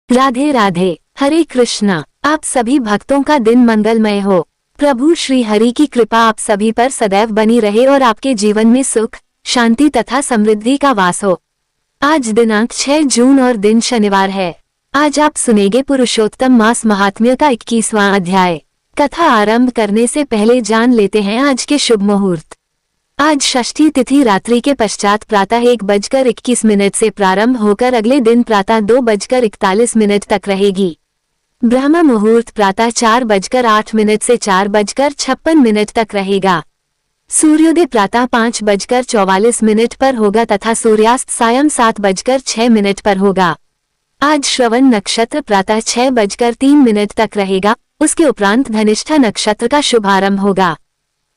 राधे राधे। हरे कृष्णा। आप सभी भक्तों का दिन मंगलमय हो। प्रभु श्री हरि की कृपा आप सभी पर सदैव बनी रहे और आपके जीवन में सुख, शांति तथा समृद्धि का वास हो। आज दिनांक 6 जून और दिन शनिवार है। आज आप सुनेंगे पुरुषोत्तम मास महात्म्य का 21वां अध्याय। कथा आरंभ करने से पहले जान लेते हैं आज के शुभ मुहूर्त। आज षष्ठी तिथि रात्रि के पश्चात प्रातः 1:21 से प्रारंभ होकर अगले दिन प्रातः 2:41 तक रहेगी। ब्रह्म मुहूर्त प्रातः 4:08 से 4:56 तक रहेगा। सूर्योदय प्रातः 5:44 पर होगा तथा सूर्यास्त सायं 7:06 पर होगा। आज श्रवण नक्षत्र प्रातः 6:03 तक रहेगा। उसके उपरांत धनिष्ठा नक्षत्र का शुभारंभ होगा।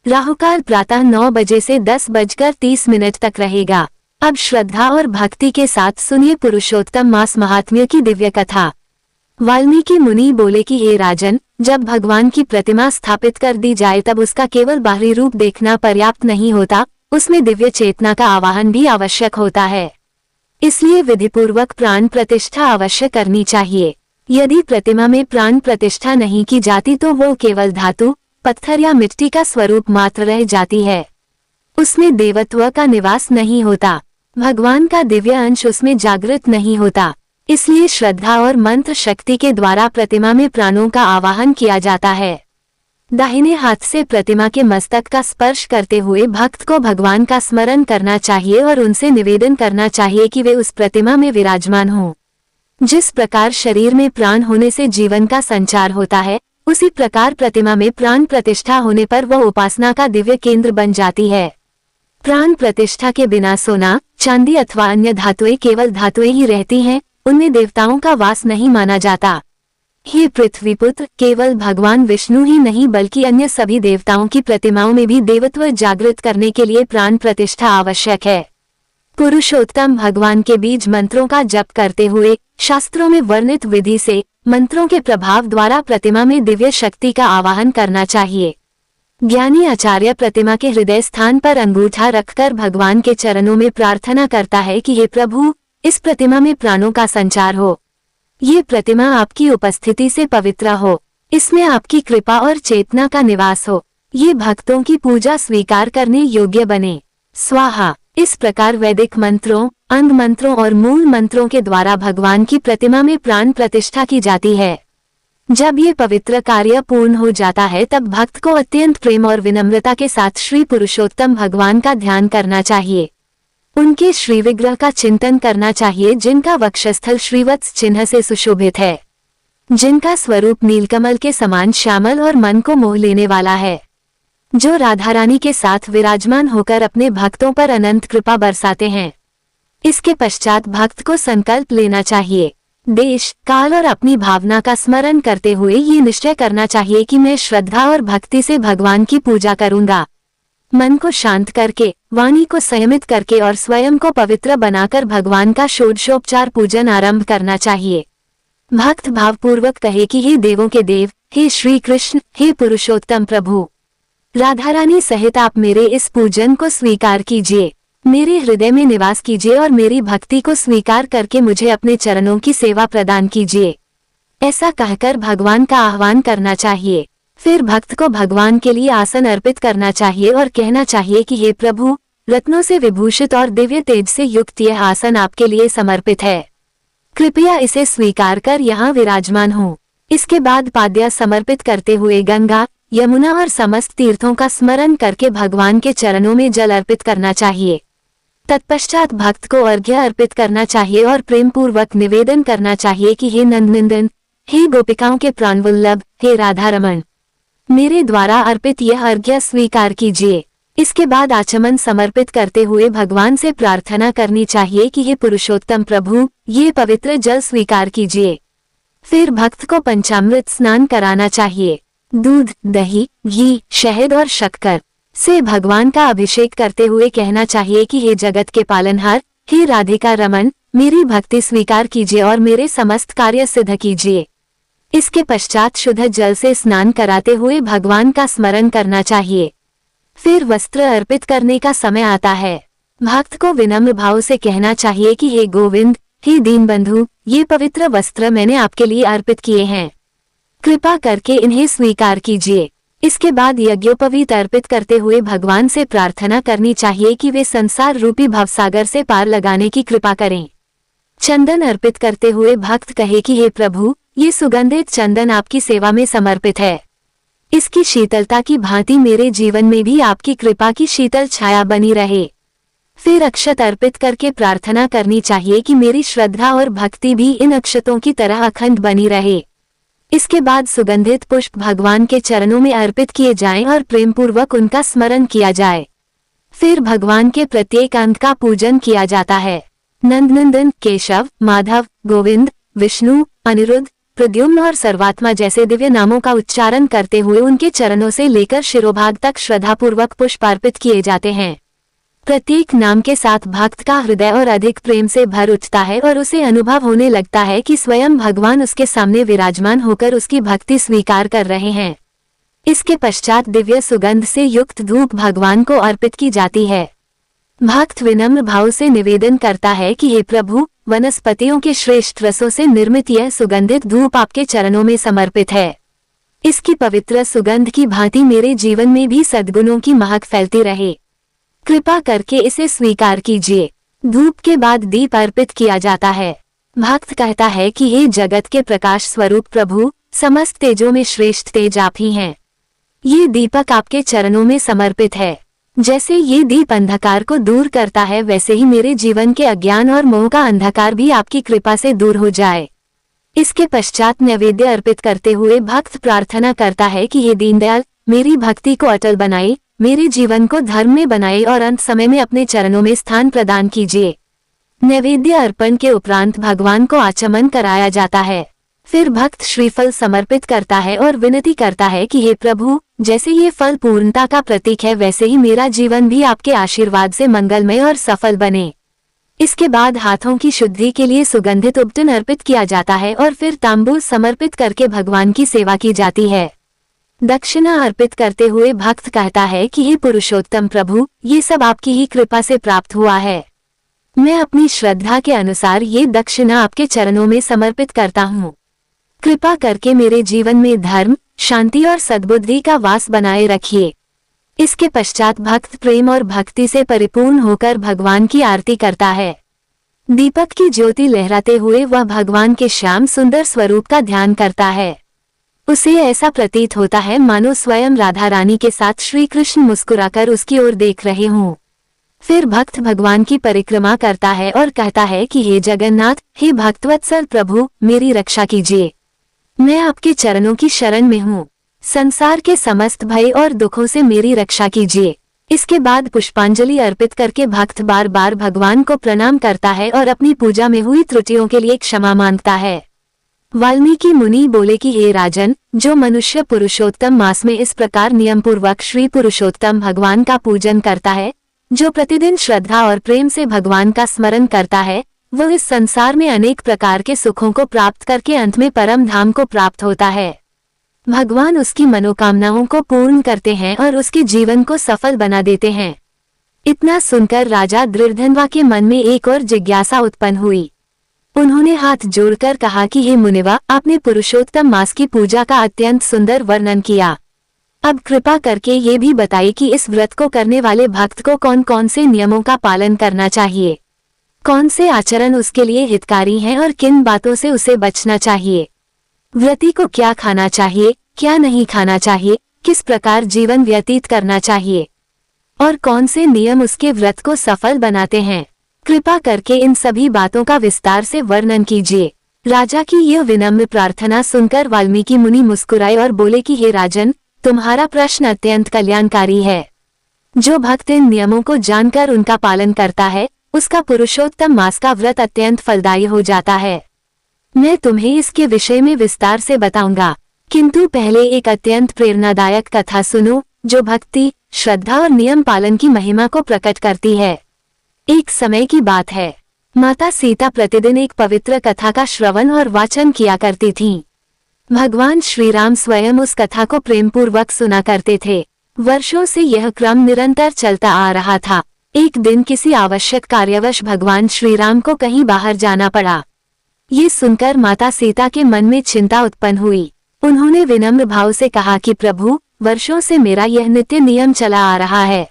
राहुकाल प्रातः 9 बजे से 10:30 तक रहेगा। अब श्रद्धा और भक्ति के साथ सुनिए पुरुषोत्तम मास महात्म्य की दिव्य कथा। वाल्मीकि मुनि बोले कि हे राजन, जब भगवान की प्रतिमा स्थापित कर दी जाए तब उसका केवल बाहरी रूप देखना पर्याप्त नहीं होता, उसमें दिव्य चेतना का आवाहन भी आवश्यक होता है। इसलिए विधिपूर्वक प्राण प्रतिष्ठा अवश्य करनी चाहिए। यदि प्रतिमा में प्राण प्रतिष्ठा नहीं की जाती तो वो केवल धातु, पत्थर या मिट्टी का स्वरूप मात्र रह जाती है। उसमें देवत्व का निवास नहीं होता, भगवान का दिव्य अंश उसमें जागृत नहीं होता। इसलिए श्रद्धा और मंत्र शक्ति के द्वारा प्रतिमा में प्राणों का आवाहन किया जाता है। दाहिने हाथ से प्रतिमा के मस्तक का स्पर्श करते हुए भक्त को भगवान का स्मरण करना चाहिए और उनसे निवेदन करना चाहिए कि वे उस प्रतिमा में विराजमान हों। जिस प्रकार शरीर में प्राण होने से जीवन का संचार होता है, उसी प्रकार प्रतिमा में प्राण प्रतिष्ठा होने पर वह उपासना का दिव्य केंद्र बन जाती है। प्राण प्रतिष्ठा के बिना सोना, चांदी अथवा अन्य धातुएं केवल धातुएं ही रहती हैं, उनमें देवताओं का वास नहीं माना जाता। हे पृथ्वीपुत्र, केवल भगवान विष्णु ही नहीं बल्कि अन्य सभी देवताओं की प्रतिमाओं में भी देवत्व जागृत करने के लिए प्राण प्रतिष्ठा आवश्यक है। पुरुषोत्तम भगवान के बीज मंत्रों का जप करते हुए शास्त्रों में वर्णित विधि से मंत्रों के प्रभाव द्वारा प्रतिमा में दिव्य शक्ति का आवाहन करना चाहिए। ज्ञानी आचार्य प्रतिमा के हृदय स्थान पर अंगूठा रखकर भगवान के चरणों में प्रार्थना करता है कि हे प्रभु, इस प्रतिमा में प्राणों का संचार हो। ये प्रतिमा आपकी उपस्थिति से पवित्र हो, इसमें आपकी कृपा और चेतना का निवास हो। ये भक्तों की पूजा स्वीकार करने योग्य बने। स्वाहा। इस प्रकार वैदिक मंत्रों, अंग मंत्रों और मूल मंत्रों के द्वारा भगवान की प्रतिमा में प्राण प्रतिष्ठा की जाती है। जब ये पवित्र कार्य पूर्ण हो जाता है तब भक्त को अत्यंत प्रेम और विनम्रता के साथ श्री पुरुषोत्तम भगवान का ध्यान करना चाहिए। उनके श्री विग्रह का चिंतन करना चाहिए जिनका वक्षस्थल श्रीवत्स चिन्ह से सुशोभित है, जिनका स्वरूप नीलकमल के समान श्यामल और मन को मोह लेने वाला है, जो राधा रानी के साथ विराजमान होकर अपने भक्तों पर अनंत कृपा बरसाते हैं। इसके पश्चात भक्त को संकल्प लेना चाहिए। देश, काल और अपनी भावना का स्मरण करते हुए ये निश्चय करना चाहिए कि मैं श्रद्धा और भक्ति से भगवान की पूजा करूंगा। मन को शांत करके, वाणी को संयमित करके और स्वयं को पवित्र बनाकर भगवान का षोडशोपचार पूजन आरंभ करना चाहिए। भक्त भावपूर्वक कहे कि हे देवों के देव, हे श्री कृष्ण, हे पुरुषोत्तम प्रभु, राधा रानी सहित आप मेरे इस पूजन को स्वीकार कीजिए, मेरे हृदय में निवास कीजिए और मेरी भक्ति को स्वीकार करके मुझे अपने चरणों की सेवा प्रदान कीजिए। ऐसा कहकर भगवान का आह्वान करना चाहिए। फिर भक्त को भगवान के लिए आसन अर्पित करना चाहिए और कहना चाहिए कि हे प्रभु, रत्नों से विभूषित और दिव्य तेज से युक्त यह आसन आपके लिए समर्पित है। कृपया इसे स्वीकार कर यहाँ विराजमान हो। इसके बाद पाद्या समर्पित करते हुए गंगा, यमुना और समस्त तीर्थों का स्मरण करके भगवान के चरणों में जल अर्पित करना चाहिए। तत्पश्चात भक्त को अर्घ्य अर्पित करना चाहिए और प्रेम पूर्वक निवेदन करना चाहिए कि हे नंदनंदन, हे गोपिकाओं के प्राणवल्लभ, हे राधा रमण, मेरे द्वारा अर्पित यह अर्घ्य स्वीकार कीजिए। इसके बाद आचमन समर्पित करते हुए भगवान से प्रार्थना करनी चाहिए कि हे पुरुषोत्तम प्रभु, ये पवित्र जल स्वीकार कीजिए। फिर भक्त को पंचामृत स्नान कराना चाहिए। दूध, दही, घी, शहद और शक्कर से भगवान का अभिषेक करते हुए कहना चाहिए कि हे जगत के पालनहार, हे राधिका रमन, मेरी भक्ति स्वीकार कीजिए और मेरे समस्त कार्य सिद्ध कीजिए। इसके पश्चात शुद्ध जल से स्नान कराते हुए भगवान का स्मरण करना चाहिए। फिर वस्त्र अर्पित करने का समय आता है। भक्त को विनम्र भाव से कहना चाहिए कि हे गोविंद, हे दीनबंधु, ये पवित्र वस्त्र मैंने आपके लिए अर्पित किए हैं, कृपा करके इन्हें स्वीकार कीजिए। इसके बाद यज्ञोपवीत अर्पित करते हुए भगवान से प्रार्थना करनी चाहिए कि वे संसार रूपी भवसागर से पार लगाने की कृपा करें। चंदन अर्पित करते हुए भक्त कहे कि हे प्रभु, ये सुगंधित चंदन आपकी सेवा में समर्पित है। इसकी शीतलता की भांति मेरे जीवन में भी आपकी कृपा की शीतल छाया बनी रहे। फिर अक्षत अर्पित करके प्रार्थना करनी चाहिए कि मेरी श्रद्धा और भक्ति भी इन अक्षतों की तरह अखंड बनी रहे। इसके बाद सुगंधित पुष्प भगवान के चरणों में अर्पित किए जाएं और प्रेमपूर्वक उनका स्मरण किया जाए। फिर भगवान के प्रत्येक अंग का पूजन किया जाता है। नंदनंदन, केशव, माधव, गोविंद, विष्णु, अनिरुद्ध, प्रद्युम्न और सर्वात्मा जैसे दिव्य नामों का उच्चारण करते हुए उनके चरणों से लेकर शिरोभाग तक श्रद्धापूर्वक पुष्प अर्पित किए जाते हैं। प्रत्येक नाम के साथ भक्त का हृदय और अधिक प्रेम से भर उठता है और उसे अनुभव होने लगता है कि स्वयं भगवान उसके सामने विराजमान होकर उसकी भक्ति स्वीकार कर रहे हैं। इसके पश्चात दिव्य सुगंध से युक्त धूप भगवान को अर्पित की जाती है। भक्त विनम्र भाव से निवेदन करता है कि हे प्रभु, वनस्पतियों के श्रेष्ठ रसों से निर्मित यह सुगंधित धूप आपके चरणों में समर्पित है। इसकी पवित्र सुगंध की भांति मेरे जीवन में भी सद्गुणों की महक फैलती रहे। कृपा करके इसे स्वीकार कीजिए। धूप के बाद दीप अर्पित किया जाता है। भक्त कहता है कि हे जगत के प्रकाश स्वरूप प्रभु, समस्त तेजों में श्रेष्ठ तेज आप ही हैं। ये दीपक आपके चरणों में समर्पित है। जैसे ये दीप अंधकार को दूर करता है, वैसे ही मेरे जीवन के अज्ञान और मोह का अंधकार भी आपकी कृपा से दूर हो जाए। इसके पश्चात नैवेद्य अर्पित करते हुए भक्त प्रार्थना करता है कि हे दीनदयाल, मेरी भक्ति को अटल बनाए, मेरे जीवन को धर्म में बनाए और अंत समय में अपने चरणों में स्थान प्रदान कीजिए। नैवेद्य अर्पण के उपरांत भगवान को आचमन कराया जाता है। फिर भक्त श्रीफल समर्पित करता है और विनती करता है कि हे प्रभु, जैसे ये फल पूर्णता का प्रतीक है, वैसे ही मेरा जीवन भी आपके आशीर्वाद से मंगलमय और सफल बने। इसके बाद हाथों की शुद्धि के लिए सुगंधित उपटन अर्पित किया जाता है और फिर तांबूल समर्पित करके भगवान की सेवा की जाती है। दक्षिणा अर्पित करते हुए भक्त कहता है कि हे पुरुषोत्तम प्रभु, ये सब आपकी ही कृपा से प्राप्त हुआ है। मैं अपनी श्रद्धा के अनुसार ये दक्षिणा आपके चरणों में समर्पित करता हूँ। कृपा करके मेरे जीवन में धर्म, शांति और सद्बुद्धि का वास बनाए रखिए। इसके पश्चात भक्त प्रेम और भक्ति से परिपूर्ण होकर भगवान की आरती करता है। दीपक की ज्योति लहराते हुए वह भगवान के श्याम सुंदर स्वरूप का ध्यान करता है। उसे ऐसा प्रतीत होता है मानो स्वयं राधा रानी के साथ श्री कृष्ण मुस्कुराकर उसकी ओर देख रहे हों। फिर भक्त भगवान की परिक्रमा करता है और कहता है कि हे जगन्नाथ, हे भक्तवत्सल प्रभु, मेरी रक्षा कीजिए। मैं आपके चरणों की शरण में हूँ। संसार के समस्त भय और दुखों से मेरी रक्षा कीजिए। इसके बाद पुष्पांजलि अर्पित करके भक्त बार बार भगवान को प्रणाम करता है और अपनी पूजा में हुई त्रुटियों के लिए क्षमा मांगता है। वाल्मीकि मुनि बोले कि हे राजन, जो मनुष्य पुरुषोत्तम मास में इस प्रकार नियम पूर्वक श्री पुरुषोत्तम भगवान का पूजन करता है, जो प्रतिदिन श्रद्धा और प्रेम से भगवान का स्मरण करता है, वो इस संसार में अनेक प्रकार के सुखों को प्राप्त करके अंत में परम धाम को प्राप्त होता है। भगवान उसकी मनोकामनाओं को पूर्ण करते हैं और उसके जीवन को सफल बना देते हैं। इतना सुनकर राजा दृढ़धनवा के मन में एक और जिज्ञासा उत्पन्न हुई। उन्होंने हाथ जोड़कर कहा कि हे मुनिवा, आपने पुरुषोत्तम मास की पूजा का अत्यंत सुंदर वर्णन किया। अब कृपा करके ये भी बताइए कि इस व्रत को करने वाले भक्त को कौन कौन से नियमों का पालन करना चाहिए, कौन से आचरण उसके लिए हितकारी हैं और किन बातों से उसे बचना चाहिए। व्रती को क्या खाना चाहिए, क्या नहीं खाना चाहिए, किस प्रकार जीवन व्यतीत करना चाहिए और कौन से नियम उसके व्रत को सफल बनाते हैं। कृपा करके इन सभी बातों का विस्तार से वर्णन कीजिए। राजा की यह विनम्र प्रार्थना सुनकर वाल्मीकि मुनि मुस्कुराए और बोले कि हे राजन, तुम्हारा प्रश्न अत्यंत कल्याणकारी है। जो भक्त इन नियमों को जानकर उनका पालन करता है, उसका पुरुषोत्तम मास का व्रत अत्यंत फलदायी हो जाता है। मैं तुम्हें इसके विषय में विस्तार से बताऊंगा, किंतु पहले एक अत्यंत प्रेरणादायक कथा सुनो, जो भक्ति, श्रद्धा और नियम पालन की महिमा को प्रकट करती है। एक समय की बात है, माता सीता प्रतिदिन एक पवित्र कथा का श्रवण और वाचन किया करती थीं। भगवान श्री राम स्वयं उस कथा को प्रेमपूर्वक सुना करते थे। वर्षों से यह क्रम निरंतर चलता आ रहा था। एक दिन किसी आवश्यक कार्यवश भगवान श्री राम को कहीं बाहर जाना पड़ा। ये सुनकर माता सीता के मन में चिंता उत्पन्न हुई। उन्होंने विनम्र भाव से कहा कि प्रभु, वर्षों से मेरा यह नित्य नियम चला आ रहा है।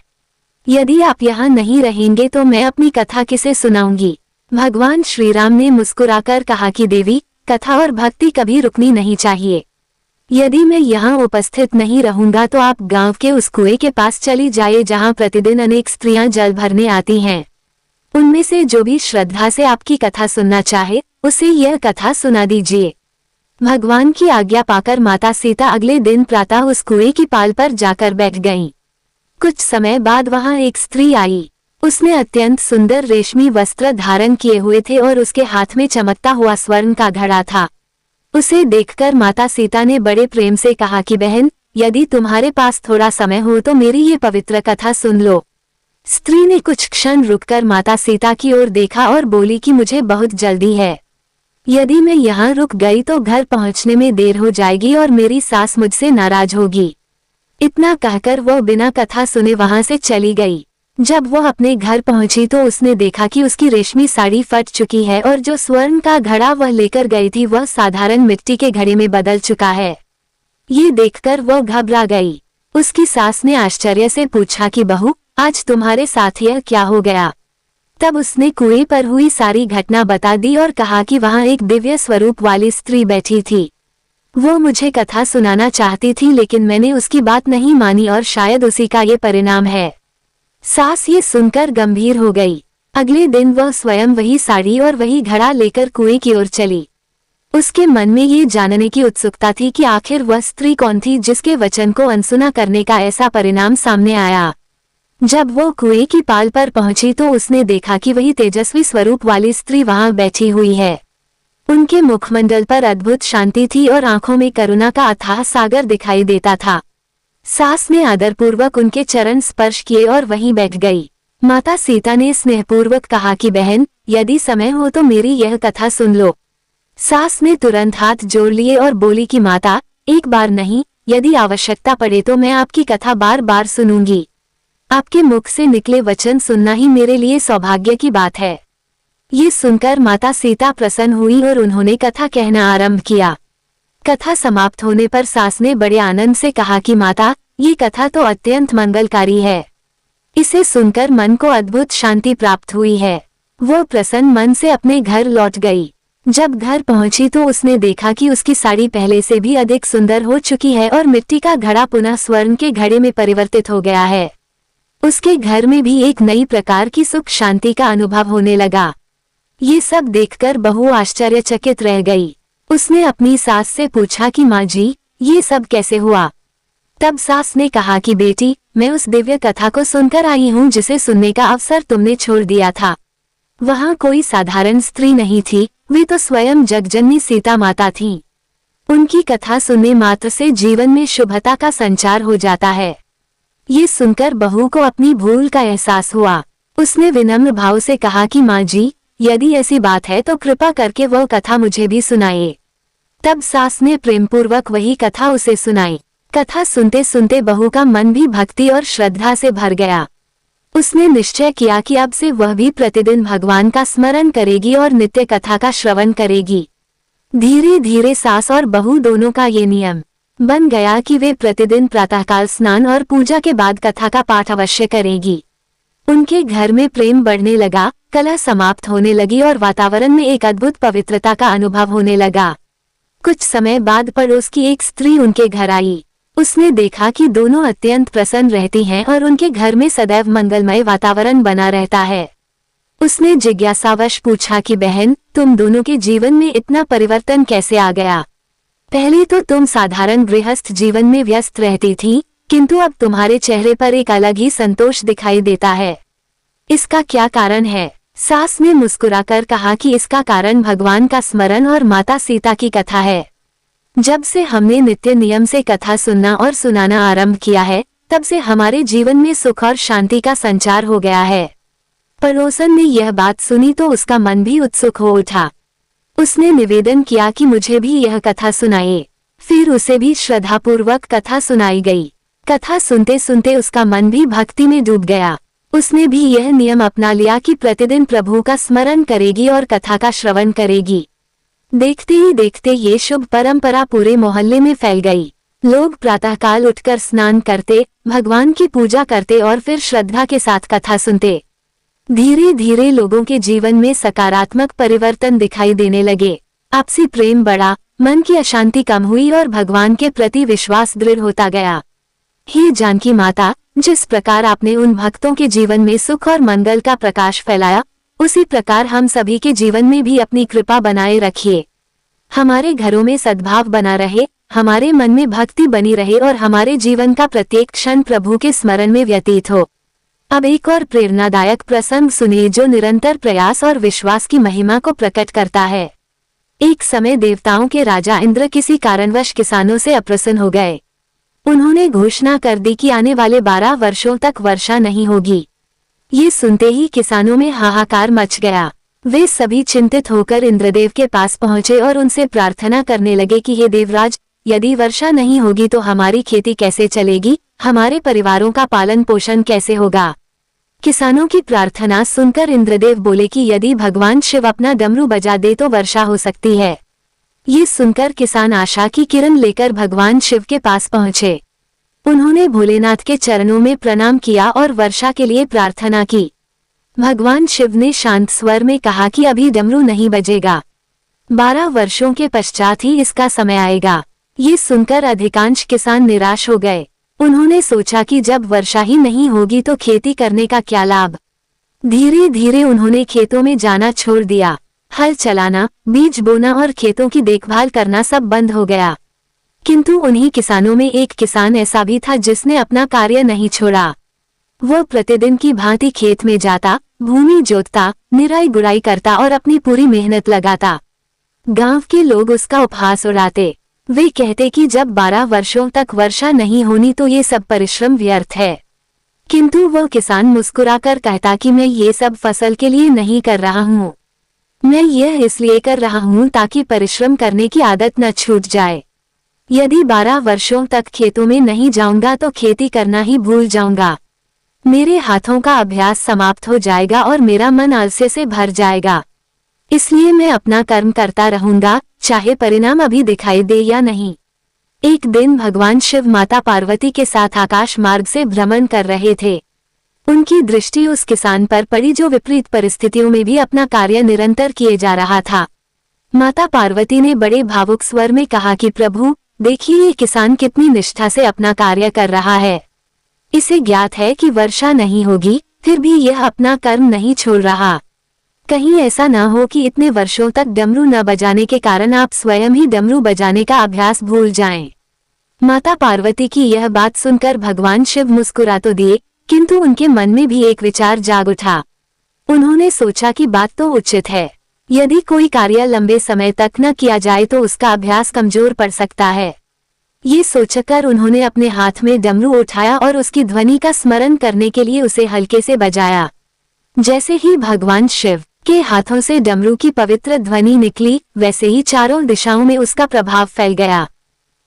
यदि आप यहाँ नहीं रहेंगे तो मैं अपनी कथा किसे सुनाऊंगी। भगवान श्री राम ने मुस्कुराकर कहा कि देवी, कथा और भक्ति कभी रुकनी नहीं चाहिए। यदि मैं यहाँ उपस्थित नहीं रहूंगा तो आप गांव के उस कुएं के पास चली जाइए जहाँ प्रतिदिन अनेक स्त्रियां जल भरने आती हैं। उनमें से जो भी श्रद्धा से आपकी कथा सुनना चाहे उसे यह कथा सुना दीजिए। भगवान की आज्ञा पाकर माता सीता अगले दिन प्रातः उस कुएं की पाल पर जाकर बैठ गईं। कुछ समय बाद वहां एक स्त्री आई। उसने अत्यंत सुंदर रेशमी वस्त्र धारण किए हुए थे और उसके हाथ में चमकता हुआ स्वर्ण का घड़ा था। उसे देखकर माता सीता ने बड़े प्रेम से कहा कि बहन, यदि तुम्हारे पास थोड़ा समय हो तो मेरी ये पवित्र कथा सुन लो। स्त्री ने कुछ क्षण रुककर माता सीता की ओर देखा और बोली कि मुझे बहुत जल्दी है। यदि मैं यहाँ रुक गई तो घर पहुँचने में देर हो जाएगी और मेरी सास मुझसे नाराज होगी। इतना कहकर वो बिना कथा सुने वहां से चली गई। जब वो अपने घर पहुंची तो उसने देखा कि उसकी रेशमी साड़ी फट चुकी है और जो स्वर्ण का घड़ा वह लेकर गई थी वह साधारण मिट्टी के घड़े में बदल चुका है। ये देखकर वो घबरा गई। उसकी सास ने आश्चर्य से पूछा कि बहू, आज तुम्हारे साथ यह क्या हो गया? तब उसने कुएं पर हुई सारी घटना बता दी और कहा कि वहां एक दिव्य स्वरूप वाली स्त्री बैठी थी। वो मुझे कथा सुनाना चाहती थी लेकिन मैंने उसकी बात नहीं मानी और शायद उसी का ये परिणाम है। सास ये सुनकर गंभीर हो गई। अगले दिन वह स्वयं वही साड़ी और वही घड़ा लेकर कुएं की ओर चली। उसके मन में ये जानने की उत्सुकता थी कि आखिर वह स्त्री कौन थी जिसके वचन को अनसुना करने का ऐसा परिणाम सामने आया। जब वो कुएं की पाल पर पहुंची तो उसने देखा कि वही तेजस्वी स्वरूप वाली स्त्री वहां बैठी हुई है। उनके मुखमंडल पर अद्भुत शांति थी और आंखों में करुणा का अथाह सागर दिखाई देता था। सास ने आदरपूर्वक उनके चरण स्पर्श किए और वहीं बैठ गई। माता सीता ने स्नेहपूर्वक कहा कि बहन, यदि समय हो तो मेरी यह कथा सुन लो। सास ने तुरंत हाथ जोड़ लिए और बोली कि माता, एक बार नहीं, यदि आवश्यकता पड़े तो मैं आपकी कथा बार बार सुनूंगी। आपके मुख से निकले वचन सुनना ही मेरे लिए सौभाग्य की बात है। ये सुनकर माता सीता प्रसन्न हुई और उन्होंने कथा कहना आरंभ किया। कथा समाप्त होने पर सास ने बड़े आनंद से कहा कि माता, ये कथा तो अत्यंत मंगलकारी है। इसे सुनकर मन को अद्भुत शांति प्राप्त हुई है। वो प्रसन्न मन से अपने घर लौट गई। जब घर पहुंची तो उसने देखा कि उसकी साड़ी पहले से भी अधिक सुंदर हो चुकी है और मिट्टी का घड़ा पुनः स्वर्ण के घड़े में परिवर्तित हो गया है। उसके घर में भी एक नई प्रकार की सुख शांति का अनुभव होने लगा। ये सब देखकर बहू आश्चर्यचकित रह गई। उसने अपनी सास से पूछा कि माँ जी, ये सब कैसे हुआ? तब सास ने कहा कि बेटी, मैं उस दिव्य कथा को सुनकर आई हूँ जिसे सुनने का अवसर तुमने छोड़ दिया था। वहाँ कोई साधारण स्त्री नहीं थी, वे तो स्वयं जगजननी सीता माता थीं। उनकी कथा सुनने मात्र से जीवन में शुभता का संचार हो जाता है। ये सुनकर बहू को अपनी भूल का एहसास हुआ। उसने विनम्र भाव से कहा कि माँ जी, यदि ऐसी बात है तो कृपा करके वह कथा मुझे भी सुनाइए। तब सास ने प्रेमपूर्वक वही कथा उसे सुनाई। कथा सुनते सुनते बहू का मन भी भक्ति और श्रद्धा से भर गया। उसने निश्चय किया कि अब से वह भी प्रतिदिन भगवान का स्मरण करेगी और नित्य कथा का श्रवण करेगी। धीरे धीरे सास और बहू दोनों का ये नियम बन गया कि वे प्रतिदिन प्रातःकाल स्नान और पूजा के बाद कथा का पाठ अवश्य करेगी। उनके घर में प्रेम बढ़ने लगा, कलह समाप्त होने लगी और वातावरण में एक अद्भुत पवित्रता का अनुभव होने लगा। कुछ समय बाद पड़ोस की एक स्त्री उनके घर आई। उसने देखा कि दोनों अत्यंत प्रसन्न रहती हैं और उनके घर में सदैव मंगलमय वातावरण बना रहता है। उसने जिज्ञासावश पूछा कि बहन, तुम दोनों के जीवन में इतना परिवर्तन कैसे आ गया? पहले तो तुम साधारण गृहस्थ जीवन में व्यस्त रहती थी, किंतु अब तुम्हारे चेहरे पर एक अलग ही संतोष दिखाई देता है। इसका क्या कारण है? सास ने मुस्कुराकर कहा कि इसका कारण भगवान का स्मरण और माता सीता की कथा है। जब से हमने नित्य नियम से कथा सुनना और सुनाना आरंभ किया है, तब से हमारे जीवन में सुख और शांति का संचार हो गया है। पड़ोसन ने यह बात सुनी तो उसका मन भी उत्सुक हो उठा। उसने निवेदन किया कि मुझे भी यह कथा सुनाइए। फिर उसे भी श्रद्धापूर्वक कथा सुनाई गई। कथा सुनते सुनते उसका मन भी भक्ति में डूब गया। उसने भी यह नियम अपना लिया कि प्रतिदिन प्रभु का स्मरण करेगी और कथा का श्रवण करेगी। देखते ही देखते ये शुभ परंपरा पूरे मोहल्ले में फैल गई। लोग प्रातःकाल उठकर स्नान करते, भगवान की पूजा करते और फिर श्रद्धा के साथ कथा सुनते। धीरे धीरे लोगों के जीवन में सकारात्मक परिवर्तन दिखाई देने लगे। आपसी प्रेम बढ़ा, मन की अशांति कम हुई और भगवान के प्रति विश्वास दृढ़ होता गया। हे जानकी माता, जिस प्रकार आपने उन भक्तों के जीवन में सुख और मंगल का प्रकाश फैलाया, उसी प्रकार हम सभी के जीवन में भी अपनी कृपा बनाए रखिए। हमारे घरों में सद्भाव बना रहे, हमारे मन में भक्ति बनी रहे और हमारे जीवन का प्रत्येक क्षण प्रभु के स्मरण में व्यतीत हो। अब एक और प्रेरणादायक प्रसंग सुनिए जो निरंतर प्रयास और विश्वास की महिमा को प्रकट करता है। एक समय देवताओं के राजा इंद्र किसी कारणवश किसानों से अप्रसन्न हो गए। उन्होंने घोषणा कर दी कि आने वाले 12 वर्षों तक वर्षा नहीं होगी। ये सुनते ही किसानों में हाहाकार मच गया। वे सभी चिंतित होकर इंद्रदेव के पास पहुंचे और उनसे प्रार्थना करने लगे कि हे देवराज, यदि वर्षा नहीं होगी तो हमारी खेती कैसे चलेगी, हमारे परिवारों का पालन पोषण कैसे होगा। किसानों की प्रार्थना सुनकर इंद्रदेव बोले कि यदि भगवान शिव अपना डमरू बजा दे तो वर्षा हो सकती है। ये सुनकर किसान आशा की किरण लेकर भगवान शिव के पास पहुंचे। उन्होंने भोलेनाथ के चरणों में प्रणाम किया और वर्षा के लिए प्रार्थना की। भगवान शिव ने शांत स्वर में कहा कि अभी डमरू नहीं बजेगा, 12 वर्षों के पश्चात ही इसका समय आएगा। ये सुनकर अधिकांश किसान निराश हो गए। उन्होंने सोचा कि जब वर्षा ही नहीं होगी तो खेती करने का क्या लाभ। धीरे धीरे उन्होंने खेतों में जाना छोड़ दिया। हल चलाना, बीज बोना और खेतों की देखभाल करना सब बंद हो गया। किंतु उन्हीं किसानों में एक किसान ऐसा भी था जिसने अपना कार्य नहीं छोड़ा। वह प्रतिदिन की भांति खेत में जाता, भूमि जोतता, निराई गुड़ाई करता और अपनी पूरी मेहनत लगाता। गांव के लोग उसका उपहास उड़ाते। वे कहते कि जब 12 वर्षों तक वर्षा नहीं होनी तो ये सब परिश्रम व्यर्थ है। किंतु वह किसान मुस्कुराकर कहता कि मैं ये सब फसल के लिए नहीं कर रहा हूँ, मैं यह इसलिए कर रहा हूँ ताकि परिश्रम करने की आदत न छूट जाए। यदि 12 वर्षों तक खेतों में नहीं जाऊंगा तो खेती करना ही भूल जाऊंगा। मेरे हाथों का अभ्यास समाप्त हो जाएगा और मेरा मन आलस्य से भर जाएगा। इसलिए मैं अपना कर्म करता रहूंगा, चाहे परिणाम अभी दिखाई दे या नहीं। एक दिन भगवान शिव माता पार्वती के साथ आकाश मार्ग से भ्रमण कर रहे थे। उनकी दृष्टि उस किसान पर पड़ी जो विपरीत परिस्थितियों में भी अपना कार्य निरंतर किए जा रहा था। माता पार्वती ने बड़े भावुक स्वर में कहा कि प्रभु, देखिए ये किसान कितनी निष्ठा से अपना कार्य कर रहा है। इसे ज्ञात है कि वर्षा नहीं होगी, फिर भी यह अपना कर्म नहीं छोड़ रहा। कहीं ऐसा न हो कि इतने वर्षों तक डमरू न बजाने के कारण आप स्वयं ही डमरू बजाने का अभ्यास भूल जाएं। माता पार्वती की यह बात सुनकर भगवान शिव मुस्कुरा तो दिए, किंतु उनके मन में भी एक विचार जाग उठा। उन्होंने सोचा कि बात तो उचित है, यदि कोई कार्य लंबे समय तक न किया जाए तो उसका अभ्यास कमजोर पड़ सकता है। ये सोचकर उन्होंने अपने हाथ में डमरू उठाया और उसकी ध्वनि का स्मरण करने के लिए उसे हल्के से बजाया। जैसे ही भगवान शिव के हाथों से डमरू की पवित्र ध्वनि निकली, वैसे ही चारों दिशाओं में उसका प्रभाव फैल गया।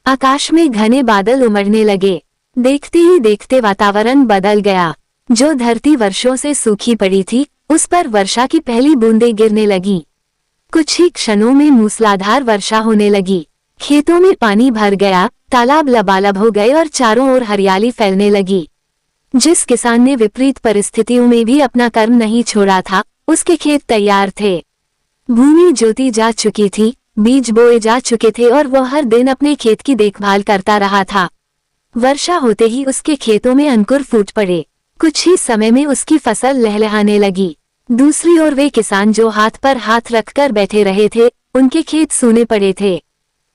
आकाश में घने बादल उमड़ने लगे। देखते ही देखते वातावरण बदल गया। जो धरती वर्षों से सूखी पड़ी थी, उस पर वर्षा की पहली बूंदें गिरने लगी। कुछ ही क्षणों में मूसलाधार वर्षा होने लगी। खेतों में पानी भर गया, तालाब लबालब हो गए और चारों ओर हरियाली फैलने लगी। जिस किसान ने विपरीत परिस्थितियों में भी अपना कर्म नहीं छोड़ा था, उसके खेत तैयार थे। भूमि जोती जा चुकी थी, बीज बोए जा चुके थे और वह हर दिन अपने खेत की देखभाल करता रहा था। वर्षा होते ही उसके खेतों में अंकुर फूट पड़े। कुछ ही समय में उसकी फसल लहलहाने लगी। दूसरी ओर वे किसान जो हाथ पर हाथ रखकर बैठे रहे थे, उनके खेत सूने पड़े थे।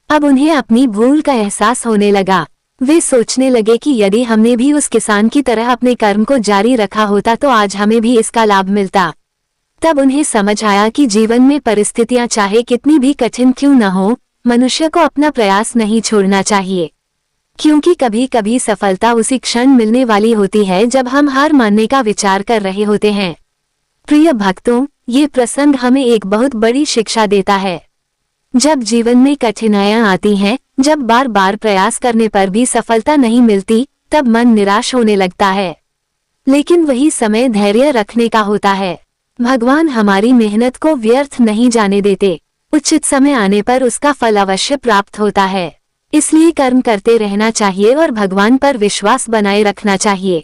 अब उन्हें अपनी भूल का एहसास होने लगा। वे सोचने लगे कि यदि हमने भी उस किसान की तरह अपने कर्म को जारी रखा होता तो आज हमें भी इसका लाभ मिलता। तब उन्हें समझ आया कि जीवन में परिस्थितियां चाहे कितनी भी कठिन क्यों न हो, मनुष्य को अपना प्रयास नहीं छोड़ना चाहिए, क्योंकि कभी कभी सफलता उसी क्षण मिलने वाली होती है जब हम हार मानने का विचार कर रहे होते हैं। प्रिय भक्तों, ये प्रसंग हमें एक बहुत बड़ी शिक्षा देता है। जब जीवन में कठिनाइयां आती हैं, जब बार बार प्रयास करने पर भी सफलता नहीं मिलती, तब मन निराश होने लगता है। लेकिन वही समय धैर्य रखने का होता है। भगवान हमारी मेहनत को व्यर्थ नहीं जाने देते। उचित समय आने पर उसका फल अवश्य प्राप्त होता है। इसलिए कर्म करते रहना चाहिए और भगवान पर विश्वास बनाए रखना चाहिए।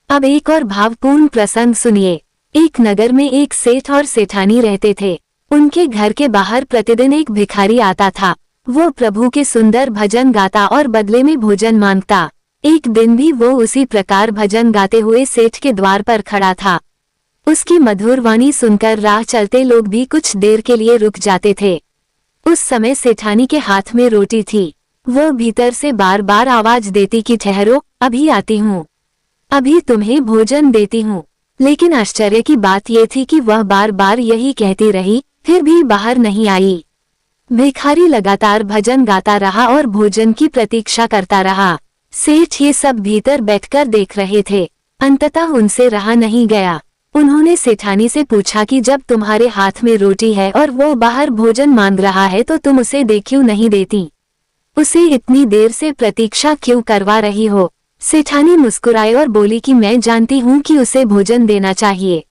अब एक और भावपूर्ण प्रसंग सुनिए। एक नगर में एक सेठ और सेठानी रहते थे। उनके घर के बाहर प्रतिदिन एक भिखारी आता था। वो प्रभु के सुंदर भजन गाता और बदले में भोजन मांगता। एक दिन भी वो उसी प्रकार भजन गाते हुए सेठ के द्वार पर खड़ा था। उसकी मधुर वाणी सुनकर राह चलते लोग भी कुछ देर के लिए रुक जाते थे। उस समय सेठानी के हाथ में रोटी थी। वो भीतर से बार बार आवाज देती कि ठहरो, अभी आती हूँ, अभी तुम्हें भोजन देती हूँ। लेकिन आश्चर्य की बात ये थी कि वह बार बार यही कहती रही, फिर भी बाहर नहीं आई। भिखारी लगातार भजन गाता रहा और भोजन की प्रतीक्षा करता रहा। सेठ ये सब भीतर बैठकर देख रहे थे। अंततः उनसे रहा नहीं गया। उन्होंने सेठानी से पूछा कि जब तुम्हारे हाथ में रोटी है और वो बाहर भोजन मांग रहा है तो तुम उसे दे क्यों नहीं देती? उसे इतनी देर से प्रतीक्षा क्यों करवा रही हो? सेठानी मुस्कुराई और बोली कि मैं जानती हूँ कि उसे भोजन देना चाहिए,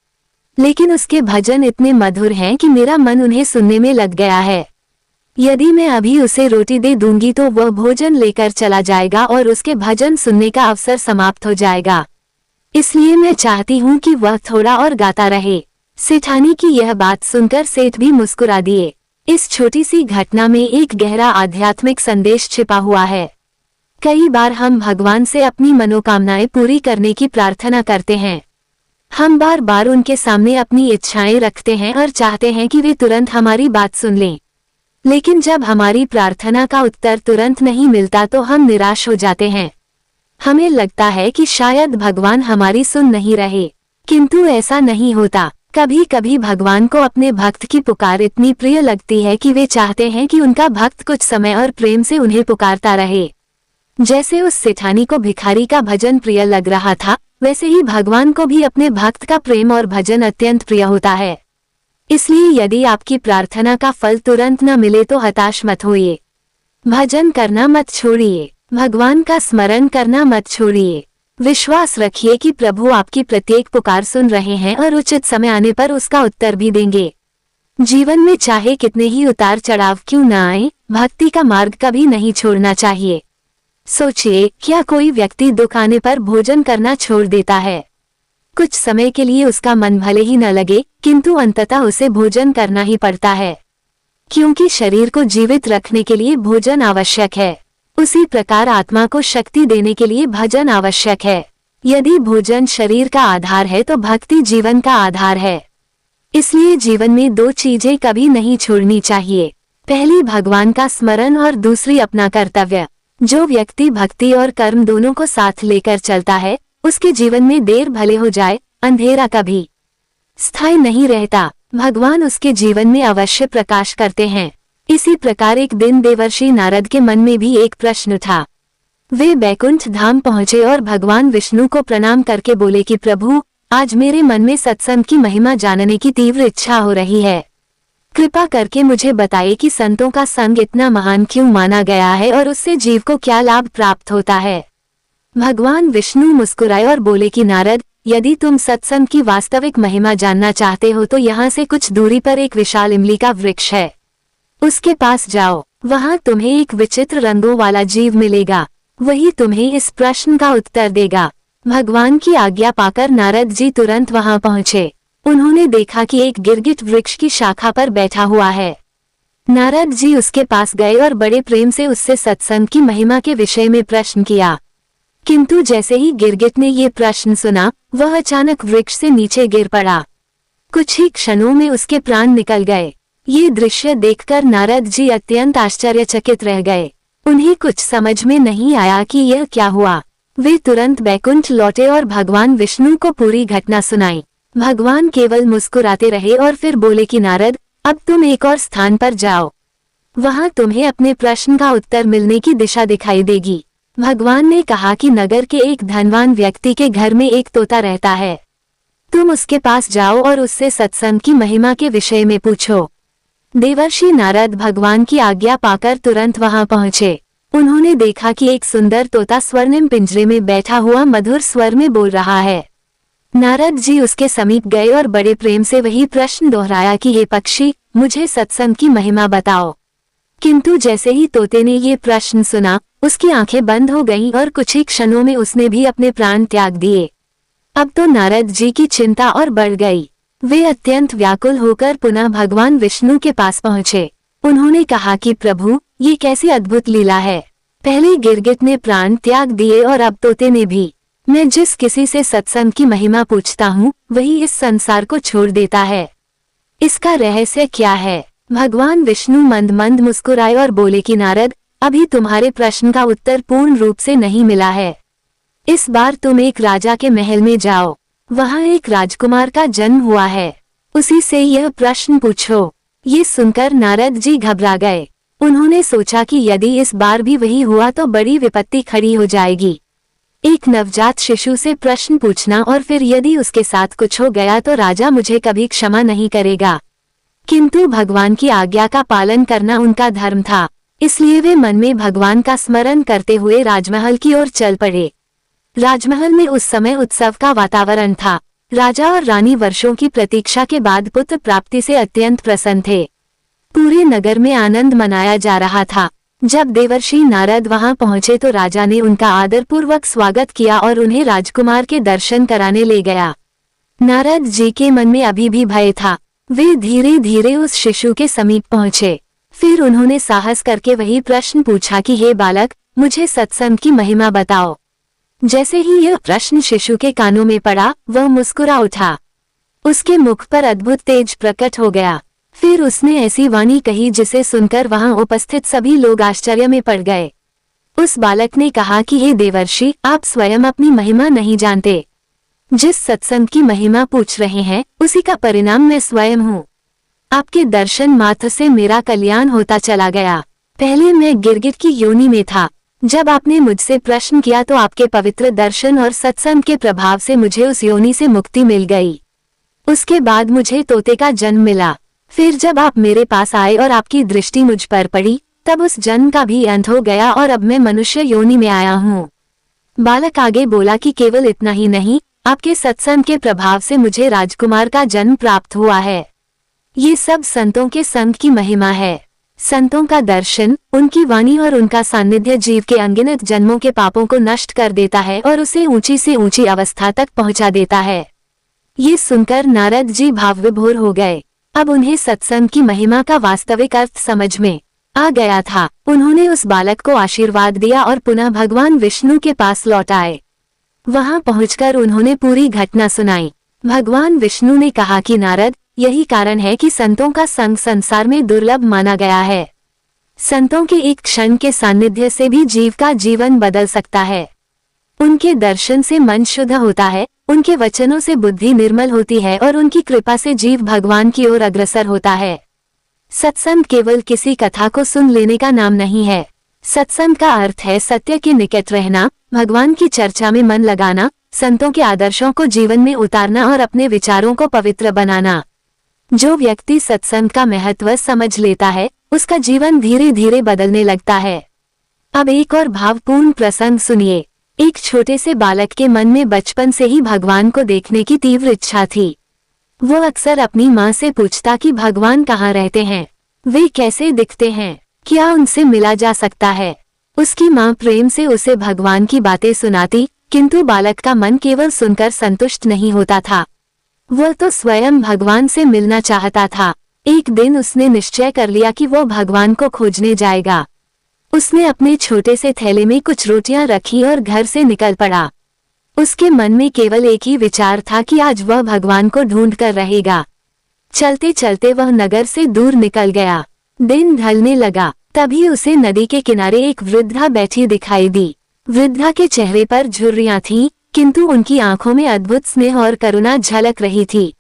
लेकिन उसके भजन इतने मधुर हैं कि मेरा मन उन्हें सुनने में लग गया है। यदि मैं अभी उसे रोटी दे दूंगी तो वह भोजन लेकर चला जाएगा और उसके भजन सुनने का अवसर समाप्त हो जाएगा। इसलिए मैं चाहती हूँ कि वह थोड़ा और गाता रहे। सेठानी की यह बात सुनकर सेठ भी मुस्कुरा दिए। इस छोटी सी घटना में एक गहरा आध्यात्मिक संदेश छिपा हुआ है। कई बार हम भगवान से अपनी मनोकामनाएं पूरी करने की प्रार्थना करते हैं। हम बार बार उनके सामने अपनी इच्छाएं रखते हैं और चाहते हैं कि वे तुरंत हमारी बात सुन लें। लेकिन जब हमारी प्रार्थना का उत्तर तुरंत नहीं मिलता तो हम निराश हो जाते हैं। हमें लगता है कि शायद भगवान हमारी सुन नहीं रहे, किंतु ऐसा नहीं होता। कभी कभी भगवान को अपने भक्त की पुकार इतनी प्रिय लगती है कि वे चाहते हैं कि उनका भक्त कुछ समय और प्रेम से उन्हें पुकारता रहे। जैसे उस सेठानी को भिखारी का भजन प्रिय लग रहा था, वैसे ही भगवान को भी अपने भक्त का प्रेम और भजन अत्यंत प्रिय होता है। इसलिए यदि आपकी प्रार्थना का फल तुरंत न मिले तो हताश मत होइए। भजन करना मत छोड़िए, भगवान का स्मरण करना मत छोड़िए। विश्वास रखिए कि प्रभु आपकी प्रत्येक पुकार सुन रहे हैं और उचित समय आने पर उसका उत्तर भी देंगे। जीवन में चाहे कितने ही उतार चढ़ाव क्यों न आए, भक्ति का मार्ग कभी नहीं छोड़ना चाहिए। सोचिए, क्या कोई व्यक्ति दुख आने पर भोजन करना छोड़ देता है? कुछ समय के लिए उसका मन भले ही न लगे, किंतु अंततः उसे भोजन करना ही पड़ता है, क्योंकि शरीर को जीवित रखने के लिए भोजन आवश्यक है। उसी प्रकार आत्मा को शक्ति देने के लिए भजन आवश्यक है। यदि भोजन शरीर का आधार है तो भक्ति जीवन का आधार है। इसलिए जीवन में दो चीजें कभी नहीं छोड़नी चाहिए। पहली भगवान का स्मरण और दूसरी अपना कर्तव्य। जो व्यक्ति भक्ति और कर्म दोनों को साथ लेकर चलता है, उसके जीवन में देर भले हो जाए, अंधेरा कभी स्थायी नहीं रहता। भगवान उसके जीवन में अवश्य प्रकाश करते हैं। इसी प्रकार एक दिन देवर्षि नारद के मन में भी एक प्रश्न था। वे बैकुंठ धाम पहुंचे और भगवान विष्णु को प्रणाम करके बोले कि प्रभु, आज मेरे मन में सत्संग की महिमा जानने की तीव्र इच्छा हो रही है। कृपा करके मुझे बताइए कि संतों का संग इतना महान क्यों माना गया है और उससे जीव को क्या लाभ प्राप्त होता है। भगवान विष्णु मुस्कुराए और बोले कि नारद, यदि तुम सत्संग की वास्तविक महिमा जानना चाहते हो तो यहाँ से कुछ दूरी पर एक विशाल इमली का वृक्ष है, उसके पास जाओ। वहाँ तुम्हें एक विचित्र रंगों वाला जीव मिलेगा, वही तुम्हें इस प्रश्न का उत्तर देगा। भगवान की आज्ञा पाकर नारद जी तुरंत वहाँ पहुँचे। उन्होंने देखा कि एक गिरगिट वृक्ष की शाखा पर बैठा हुआ है। नारद जी उसके पास गए और बड़े प्रेम से उससे सत्संग की महिमा के विषय में प्रश्न किया। किंतु जैसे ही गिरगिट ने ये प्रश्न सुना, वह अचानक वृक्ष से नीचे गिर पड़ा। कुछ ही क्षणों में उसके प्राण निकल गए। ये दृश्य देखकर नारद जी अत्यंत आश्चर्यचकित रह गए। उन्हें कुछ समझ में नहीं आया कि यह क्या हुआ। वे तुरंत बैकुंठ लौटे और भगवान विष्णु को पूरी घटना सुनाई। भगवान केवल मुस्कुराते रहे और फिर बोले कि नारद, अब तुम एक और स्थान पर जाओ, वहां तुम्हें अपने प्रश्न का उत्तर मिलने की दिशा दिखाई देगी। भगवान ने कहा कि नगर के एक धनवान व्यक्ति के घर में एक तोता रहता है। तुम उसके पास जाओ और उससे सत्संग की महिमा के विषय में पूछो। देवर्षि नारद भगवान की आज्ञा पाकर तुरंत वहां पहुंचे। उन्होंने देखा कि एक सुंदर तोता स्वर्णिम पिंजरे में बैठा हुआ मधुर स्वर में बोल रहा है। नारद जी उसके समीप गए और बड़े प्रेम से वही प्रश्न दोहराया कि हे पक्षी, मुझे सत्संग की महिमा बताओ। किंतु जैसे ही तोते ने ये प्रश्न सुना, उसकी आंखें बंद हो गईं और कुछ ही क्षणों में उसने भी अपने प्राण त्याग दिए। अब तो नारद जी की चिंता और बढ़ गई। वे अत्यंत व्याकुल होकर पुनः भगवान विष्णु के पास पहुंचे। उन्होंने कहा कि प्रभु, ये कैसी अद्भुत लीला है। पहले गिरगिट ने प्राण त्याग दिए और अब तोते ने भी। मैं जिस किसी से सत्संग की महिमा पूछता हूँ, वही इस संसार को छोड़ देता है। इसका रहस्य क्या है? भगवान विष्णु मंद मंद मुस्कुराए और बोले कि नारद, अभी तुम्हारे प्रश्न का उत्तर पूर्ण रूप से नहीं मिला है। इस बार तुम एक राजा के महल में जाओ। वहाँ एक राजकुमार का जन्म हुआ है। उसी से यह प्रश्न पूछो। ये सुनकर नारद जी घबरा गए। उन्होंने सोचा कि यदि इस बार भी वही हुआ तो बड़ी विपत्ति खड़ी हो जाएगी। एक नवजात शिशु से प्रश्न पूछना और फिर यदि उसके साथ कुछ हो गया तो राजा मुझे कभी क्षमा नहीं करेगा। किंतु भगवान की आज्ञा का पालन करना उनका धर्म था, इसलिए वे मन में भगवान का स्मरण करते हुए राजमहल की ओर चल पड़े। राजमहल में उस समय उत्सव का वातावरण था। राजा और रानी वर्षों की प्रतीक्षा के बाद पुत्र प्राप्ति से अत्यंत प्रसन्न थे। पूरे नगर में आनंद मनाया जा रहा था। जब देवर्षि नारद वहां पहुंचे तो राजा ने उनका आदरपूर्वक स्वागत किया और उन्हें राजकुमार के दर्शन कराने ले गया। नारद जी के मन में अभी भी भय था। वे धीरे धीरे उस शिशु के समीप पहुंचे। फिर उन्होंने साहस करके वही प्रश्न पूछा कि हे बालक, मुझे सत्संग की महिमा बताओ। जैसे ही यह प्रश्न शिशु के कानों में पड़ा, वह मुस्कुरा उठा। उसके मुख पर अद्भुत तेज प्रकट हो गया। फिर उसने ऐसी वाणी कही जिसे सुनकर वहां उपस्थित सभी लोग आश्चर्य में पड़ गए। उस बालक ने कहा कि हे देवर्षि, आप स्वयं अपनी महिमा नहीं जानते। जिस सत्संग की महिमा पूछ रहे हैं, उसी का परिणाम मैं स्वयं हूँ। आपके दर्शन मात्र से मेरा कल्याण होता चला गया। पहले मैं गिरगिट की योनि में था। जब आपने मुझसे प्रश्न किया तो आपके पवित्र दर्शन और सत्संग के प्रभाव से मुझे उस योनि से मुक्ति मिल गई। उसके बाद मुझे तोते का जन्म मिला। फिर जब आप मेरे पास आए और आपकी दृष्टि मुझ पर पड़ी, तब उस जन्म का भी अंत हो गया और अब मैं मनुष्य योनि में आया हूँ। बालक आगे बोला कि केवल इतना ही नहीं, आपके सत्संग के प्रभाव से मुझे राजकुमार का जन्म प्राप्त हुआ है। ये सब संतों के संग की महिमा है। संतों का दर्शन, उनकी वाणी और उनका सानिध्य जीव के अनगिनत जन्मों के पापों को नष्ट कर देता है और उसे ऊंची से ऊंची अवस्था तक पहुंचा देता है। ये सुनकर नारद जी भावविभोर हो गए। अब उन्हें सत्संग की महिमा का वास्तविक अर्थ समझ में आ गया था। उन्होंने उस बालक को आशीर्वाद दिया और पुनः भगवान विष्णु के पास लौट आए। वहां पहुंचकर उन्होंने पूरी घटना सुनाई। भगवान विष्णु ने कहा कि नारद, यही कारण है कि संतों का संग संसार में दुर्लभ माना गया है। संतों के एक क्षण के सानिध्य से भी जीव का जीवन बदल सकता है। उनके दर्शन से मन शुद्ध होता है, उनके वचनों से बुद्धि निर्मल होती है और उनकी कृपा से जीव भगवान की ओर अग्रसर होता है। सत्संग केवल किसी कथा को सुन लेने का नाम नहीं है। सत्संग का अर्थ है सत्य के निकट रहना, भगवान की चर्चा में मन लगाना, संतों के आदर्शों को जीवन में उतारना और अपने विचारों को पवित्र बनाना। जो व्यक्ति सत्संग का महत्व समझ लेता है, उसका जीवन धीरे धीरे बदलने लगता है। अब एक और भावपूर्ण प्रसंग सुनिए। एक छोटे से बालक के मन में बचपन से ही भगवान को देखने की तीव्र इच्छा थी। वो अक्सर अपनी माँ से पूछता कि भगवान कहाँ रहते हैं, वे कैसे दिखते हैं, क्या उनसे मिला जा सकता है। उसकी माँ प्रेम से उसे भगवान की बातें सुनाती, किंतु बालक का मन केवल सुनकर संतुष्ट नहीं होता था। वह तो स्वयं भगवान से मिलना चाहता था। एक दिन उसने निश्चय कर लिया कि वो भगवान को खोजने जाएगा। उसने अपने छोटे से थैले में कुछ रोटियां रखी और घर से निकल पड़ा। उसके मन में केवल एक ही विचार था कि आज वह भगवान को ढूंढ कर रहेगा। चलते चलते वह नगर से दूर निकल गया। दिन ढलने लगा, तभी उसे नदी के किनारे एक वृद्धा बैठी दिखाई दी। वृद्धा के चेहरे पर झुर्रियां थीं, किंतु उनकी आंखों में अद्भुत स्नेह और करुणा झलक रही थी।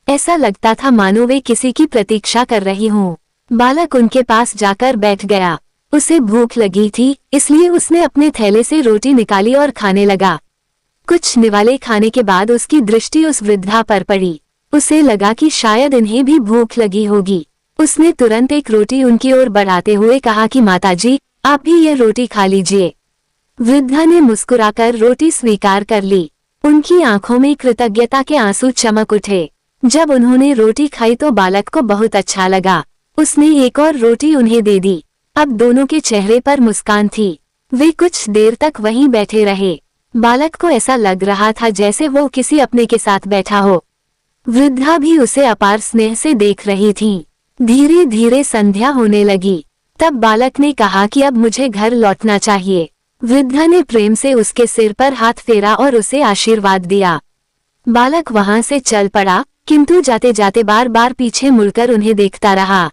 ऐसा लगता था मानो वे किसी की प्रतीक्षा कर रही हों। बालक उनके पास जाकर बैठ गया। उसे भूख लगी थी, इसलिए उसने अपने थैले से रोटी निकाली और खाने लगा। कुछ निवाले खाने के बाद उसकी दृष्टि उस वृद्धा पर पड़ी। उसे लगा कि शायद इन्हें भी भूख लगी होगी। उसने तुरंत एक रोटी उनकी ओर बढ़ाते हुए कहा कि माताजी, आप भी ये रोटी खा लीजिए। वृद्धा ने मुस्कुराकर रोटी स्वीकार कर ली। उनकी आंखों में कृतज्ञता के आंसू चमक उठे। जब उन्होंने रोटी खाई तो बालक को बहुत अच्छा लगा। उसने एक और रोटी उन्हें दे दी। अब दोनों के चेहरे पर मुस्कान थी। वे कुछ देर तक वहीं बैठे रहे। बालक को ऐसा लग रहा था जैसे वो किसी अपने के साथ बैठा हो। वृद्धा भी उसे अपार स्नेह से देख रही थी। धीरे धीरे संध्या होने लगी। तब बालक ने कहा कि अब मुझे घर लौटना चाहिए। वृद्धा ने प्रेम से उसके सिर पर हाथ फेरा और उसे आशीर्वाद दिया। बालक वहां से चल पड़ा, किंतु जाते जाते बार बार पीछे मुड़कर उन्हें देखता रहा।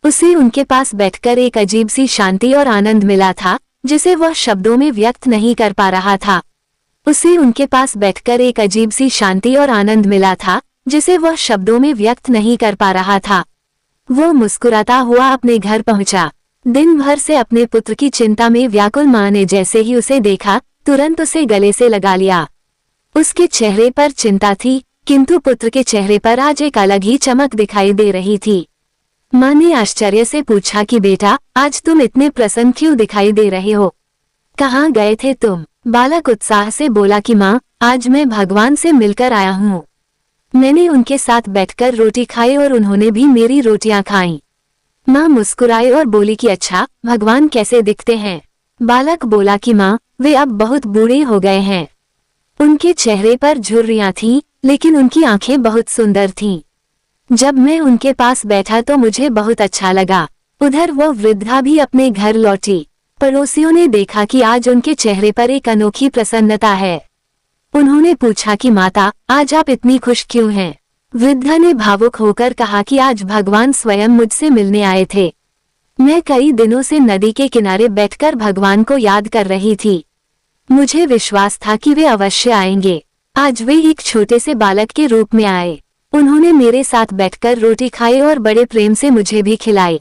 उसे उनके पास बैठकर एक अजीब सी शांति और आनंद मिला था, जिसे वह शब्दों में व्यक्त नहीं कर पा रहा था। उसे उनके पास बैठकर एक अजीब सी शांति और आनंद मिला था, जिसे वह शब्दों में व्यक्त नहीं कर पा रहा था। वो मुस्कुराता हुआ अपने घर पहुंचा। दिन भर से अपने पुत्र की चिंता में व्याकुल माँ ने जैसे ही उसे देखा, तुरंत उसे गले से लगा लिया। उसके चेहरे पर चिंता थी, किंतु पुत्र के चेहरे पर आज एक अलग ही चमक दिखाई दे रही थी। माँ ने आश्चर्य से पूछा कि बेटा, आज तुम इतने प्रसन्न क्यों दिखाई दे रहे हो? कहाँ गए थे तुम? बालक उत्साह से बोला कि माँ, आज मैं भगवान से मिलकर आया हूँ। मैंने उनके साथ बैठकर रोटी खाई और उन्होंने भी मेरी रोटियां खाईं। माँ मुस्कुराई और बोली कि अच्छा, भगवान कैसे दिखते हैं? बालक बोला कि माँ, वे अब बहुत बूढ़े हो गए हैं। उनके चेहरे पर झुर्रियां थीं, लेकिन उनकी आंखें बहुत सुंदर थीं। जब मैं उनके पास बैठा तो मुझे बहुत अच्छा लगा। उधर वो वृद्धा भी अपने घर लौटी। पड़ोसियों ने देखा कि आज उनके चेहरे पर एक अनोखी प्रसन्नता है। उन्होंने पूछा कि माता, आज आप इतनी खुश क्यों हैं? वृद्धा ने भावुक होकर कहा कि आज भगवान स्वयं मुझसे मिलने आए थे। मैं कई दिनों से नदी के किनारे बैठकर भगवान को याद कर रही थी। मुझे विश्वास था कि वे अवश्य आएंगे। आज वे एक छोटे से बालक के रूप में आए। उन्होंने मेरे साथ बैठकर रोटी खाई और बड़े प्रेम से मुझे भी खिलाई।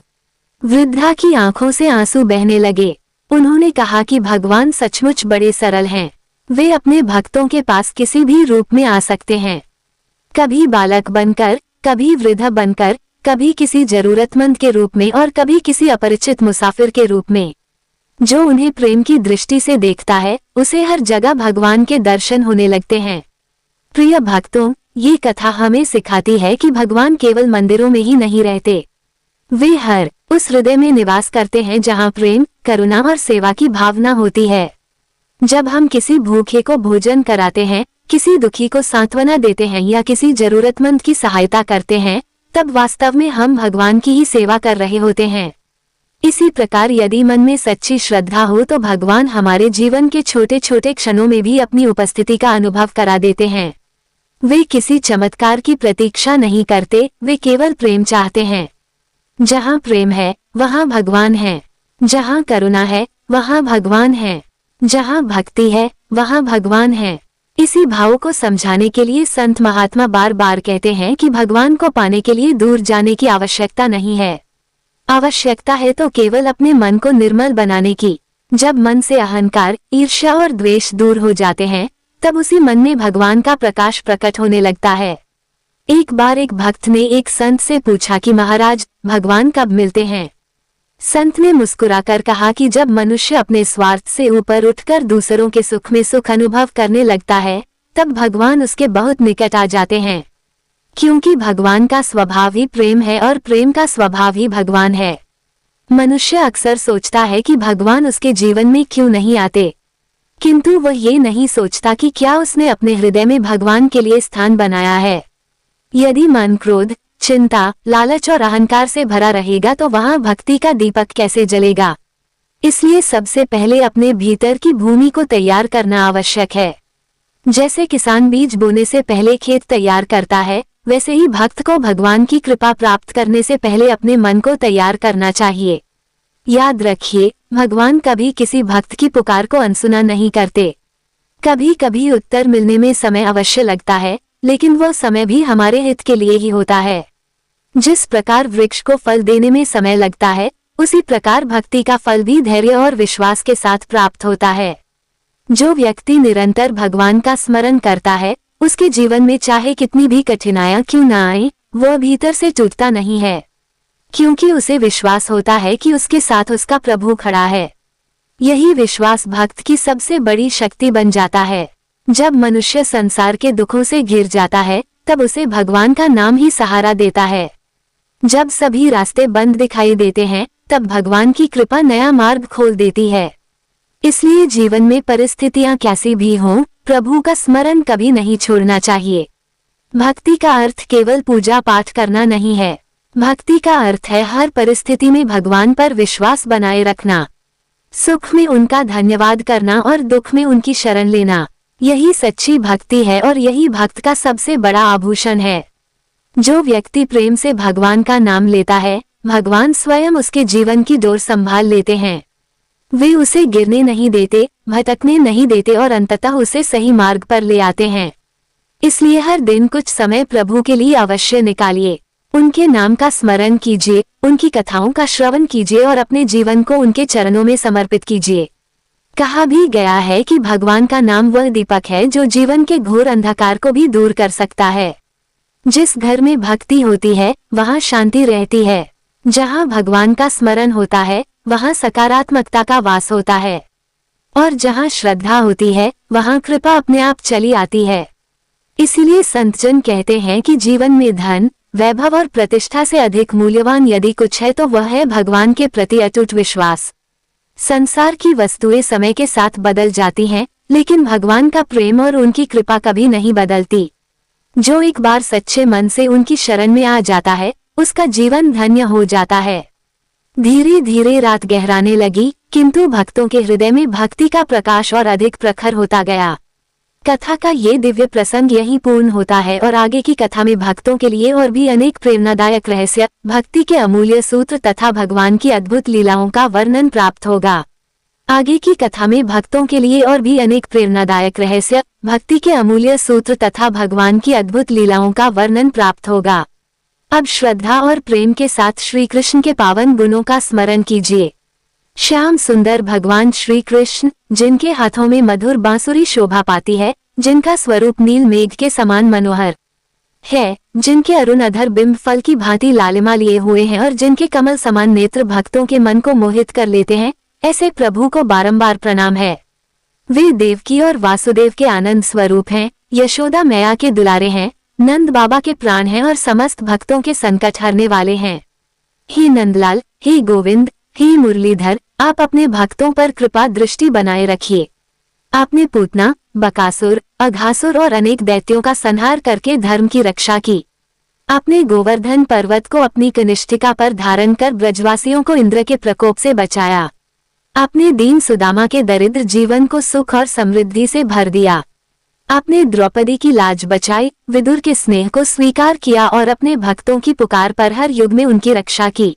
वृद्धा की आंखों से आंसू बहने लगे। उन्होंने कहा कि भगवान सचमुच बड़े सरल हैं। वे अपने भक्तों के पास किसी भी रूप में आ सकते हैं, कभी बालक बनकर, कभी वृद्ध बनकर, कभी किसी जरूरतमंद के रूप में और कभी किसी अपरिचित मुसाफिर के रूप में। जो उन्हें प्रेम की दृष्टि से देखता है, उसे हर जगह भगवान के दर्शन होने लगते हैं। प्रिय भक्तों, ये कथा हमें सिखाती है कि भगवान केवल मंदिरों में ही नहीं रहते। वे हर उस हृदय में निवास करते हैं जहाँ प्रेम, करुणा और सेवा की भावना होती है। जब हम किसी भूखे को भोजन कराते हैं, किसी दुखी को सांत्वना देते हैं या किसी जरूरतमंद की सहायता करते हैं, तब वास्तव में हम भगवान की ही सेवा कर रहे होते हैं। इसी प्रकार यदि मन में सच्ची श्रद्धा हो तो भगवान हमारे जीवन के छोटे छोटे क्षणों में भी अपनी उपस्थिति का अनुभव करा देते हैं। वे किसी चमत्कार की प्रतीक्षा नहीं करते, वे केवल प्रेम चाहते हैं। जहाँ प्रेम है, वहाँ भगवान है। जहाँ करुणा है, वहाँ भगवान है। जहाँ भक्ति है, वहाँ भगवान है। इसी भाव को समझाने के लिए संत महात्मा बार बार कहते हैं कि भगवान को पाने के लिए दूर जाने की आवश्यकता नहीं है। आवश्यकता है तो केवल अपने मन को निर्मल बनाने की। जब मन से अहंकार, ईर्ष्या और द्वेष दूर हो जाते हैं, तब उसी मन में भगवान का प्रकाश प्रकट होने लगता है। एक बार एक भक्त ने एक संत से पूछा कि महाराज, भगवान कब मिलते हैं? संत ने मुस्कुराकर कहा कि जब मनुष्य अपने स्वार्थ से ऊपर उठकर दूसरों के सुख में सुख अनुभव करने लगता है, तब भगवान उसके बहुत निकट आ जाते हैं। क्योंकि भगवान का स्वभाव ही प्रेम है और प्रेम का स्वभाव ही भगवान है। मनुष्य अक्सर सोचता है कि भगवान उसके जीवन में क्यों नहीं आते, किंतु वह ये नहीं सोचता कि क्या उसने अपने हृदय में भगवान के लिए स्थान बनाया है। यदि मन क्रोध, चिंता, लालच और अहंकार से भरा रहेगा तो वहां भक्ति का दीपक कैसे जलेगा। इसलिए सबसे पहले अपने भीतर की भूमि को तैयार करना आवश्यक है। जैसे किसान बीज बोने से पहले खेत तैयार करता है, वैसे ही भक्त को भगवान की कृपा प्राप्त करने से पहले अपने मन को तैयार करना चाहिए। याद रखिए, भगवान कभी किसी भक्त की पुकार को अनसुना नहीं करते। कभी कभी उत्तर मिलने में समय अवश्य लगता है, लेकिन वो समय भी हमारे हित के लिए ही होता है। जिस प्रकार वृक्ष को फल देने में समय लगता है, उसी प्रकार भक्ति का फल भी धैर्य और विश्वास के साथ प्राप्त होता है। जो व्यक्ति निरंतर भगवान का स्मरण करता है, उसके जीवन में चाहे कितनी भी कठिनाइयां क्यों न आए, वह भीतर से टूटता नहीं है, क्योंकि उसे विश्वास होता है कि उसके साथ उसका प्रभु खड़ा है। यही विश्वास भक्त की सबसे बड़ी शक्ति बन जाता है। जब मनुष्य संसार के दुखों से घिर जाता है तब उसे भगवान का नाम ही सहारा देता है। जब सभी रास्ते बंद दिखाई देते हैं तब भगवान की कृपा नया मार्ग खोल देती है। इसलिए जीवन में परिस्थितियां कैसी भी हों, प्रभु का स्मरण कभी नहीं छोड़ना चाहिए। भक्ति का अर्थ केवल पूजा पाठ करना नहीं है। भक्ति का अर्थ है हर परिस्थिति में भगवान पर विश्वास बनाए रखना, सुख में उनका धन्यवाद करना और दुख में उनकी शरण लेना। यही सच्ची भक्ति है और यही भक्त का सबसे बड़ा आभूषण है। जो व्यक्ति प्रेम से भगवान का नाम लेता है, भगवान स्वयं उसके जीवन की डोर संभाल लेते हैं। वे उसे गिरने नहीं देते, भटकने नहीं देते और अंततः उसे सही मार्ग पर ले आते हैं। इसलिए हर दिन कुछ समय प्रभु के लिए अवश्य निकालिए। उनके नाम का स्मरण कीजिए, उनकी कथाओं का श्रवण कीजिए और अपने जीवन को उनके चरणों में समर्पित कीजिए। कहा भी गया है कि भगवान का नाम वह दीपक है जो जीवन के घोर अंधकार को भी दूर कर सकता है। जिस घर में भक्ति होती है वहाँ शांति रहती है। जहाँ भगवान का स्मरण होता है वहाँ सकारात्मकता का वास होता है। और जहाँ श्रद्धा होती है वहाँ कृपा अपने आप चली आती है। इसीलिए संतजन कहते हैं कि जीवन में धन, वैभव और प्रतिष्ठा से अधिक मूल्यवान यदि कुछ है तो वह है भगवान के प्रति अटूट विश्वास। संसार की वस्तुएं समय के साथ बदल जाती हैं, लेकिन भगवान का प्रेम और उनकी कृपा कभी नहीं बदलती। जो एक बार सच्चे मन से उनकी शरण में आ जाता है उसका जीवन धन्य हो जाता है। धीरे धीरे रात गहराने लगी, किंतु भक्तों के हृदय में भक्ति का प्रकाश और अधिक प्रखर होता गया। कथा का ये दिव्य प्रसंग यहीं पूर्ण होता है और आगे की कथा में भक्तों के लिए और भी अनेक प्रेरणादायक रहस्य, भक्ति के अमूल्य सूत्र तथा भगवान की अद्भुत लीलाओं का वर्णन प्राप्त होगा। आगे की कथा में भक्तों के लिए और भी अनेक प्रेरणादायक रहस्य, भक्ति के अमूल्य सूत्र तथा भगवान की अद्भुत लीलाओं का वर्णन प्राप्त होगा। अब श्रद्धा और प्रेम के साथ श्री कृष्ण के पावन गुणों का स्मरण कीजिए। श्याम सुंदर भगवान श्री कृष्ण, जिनके हाथों में मधुर बांसुरी शोभा पाती है, जिनका स्वरूप नील मेघ के समान मनोहर है, जिनके अरुण अधर बिंब फल की भांति लालिमा लिए हुए हैं और जिनके कमल समान नेत्र भक्तों के मन को मोहित कर लेते हैं, ऐसे प्रभु को बारंबार प्रणाम है। वे देवकी और वासुदेव के आनंद स्वरूप हैं, यशोदा मैया के दुलारे हैं, नंद बाबा के प्राण हैं और समस्त भक्तों के संकट हरने वाले हैं। हे नंदलाल, हे गोविंद, हे मुरलीधर, आप अपने भक्तों पर कृपा दृष्टि बनाए रखिए। आपने पूतना, बकासुर, अघासुर और अनेक दैत्यों का संहार करके धर्म की रक्षा की। आपने गोवर्धन पर्वत को अपनी कनिष्ठिका पर धारण कर ब्रजवासियों को इंद्र के प्रकोप से बचाया। आपने दीन सुदामा के दरिद्र जीवन को सुख और समृद्धि से भर दिया। आपने द्रौपदी की लाज बचाई, विदुर के स्नेह को स्वीकार किया और अपने भक्तों की पुकार पर हर युग में उनकी रक्षा की।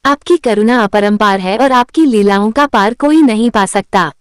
आपकी करुणा अपरंपार है और आपकी लीलाओं का पार कोई नहीं पा सकता।